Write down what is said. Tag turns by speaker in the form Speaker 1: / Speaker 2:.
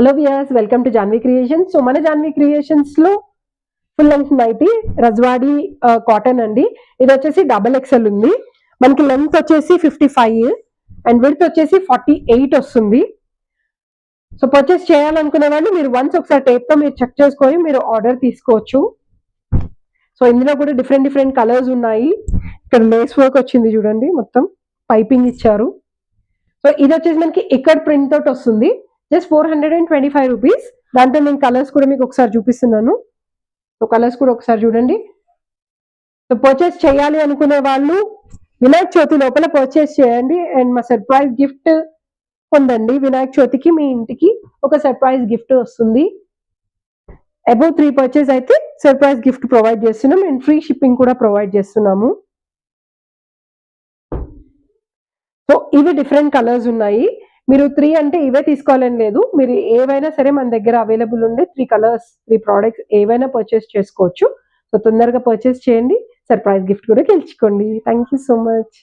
Speaker 1: Hello viewers, welcome to Janvi Creations. So మన Janvi Creations లో full length nighty రజ్వాడి cotton అండి. ఇది వచ్చేసి XXL ఉంది. మనకి లెంత్ వచ్చేసి 55 అండ్ విడ్త్ వచ్చేసి 48 వస్తుంది. సో పర్చేస్ చేయాలనుకునే వాళ్ళు మీరు వన్స్ ఒకసారి టేప్ తో మీరు చెక్ చేసుకొని మీరు ఆర్డర్ తీసుకోవచ్చు. సో ఇందులో కూడా డిఫరెంట్ డిఫరెంట్ కలర్స్ ఉన్నాయి. ఇక్కడ లేస్ వర్క్ వచ్చింది చూడండి, మొత్తం పైపింగ్ ఇచ్చారు. సో ఇది వచ్చేసి మనకి ఇక్కడ ప్రింట్ తోటి వస్తుంది. Just 425 rupees. దాంట్లో నేను కలర్స్ కూడా మీకు ఒకసారి చూపిస్తున్నాను. సో కలర్స్ కూడా ఒకసారి చూడండి. సో పర్చేస్ చేయాలి అనుకునే వాళ్ళు వినాయక చవితి లోపల పర్చేస్ చేయండి అండ్ మా సర్ప్రైజ్ గిఫ్ట్ పొందండి. వినాయక చవితికి మీ ఇంటికి ఒక సర్ప్రైజ్ గిఫ్ట్ వస్తుంది. అబౌవ్ 3 పర్చేస్ అయితే సర్ప్రైజ్ గిఫ్ట్ ప్రొవైడ్ చేస్తున్నాం అండ్ ఫ్రీ షిప్పింగ్ కూడా ప్రొవైడ్ చేస్తున్నాము. సో ఇవి డిఫరెంట్ కలర్స్ ఉన్నాయి. మీరు 3 అంటే ఇవే తీసుకోవాలని లేదు. మీరు ఏవైనా సరే మన దగ్గర అవైలబుల్ ఉండే 3 కలర్స్ 3 ప్రోడక్ట్స్ ఏవైనా పర్చేస్ చేసుకోవచ్చు. సో తొందరగా పర్చేస్ చేయండి, సర్ప్రైజ్ గిఫ్ట్ కూడా గెలుచుకోండి. Thank you so much.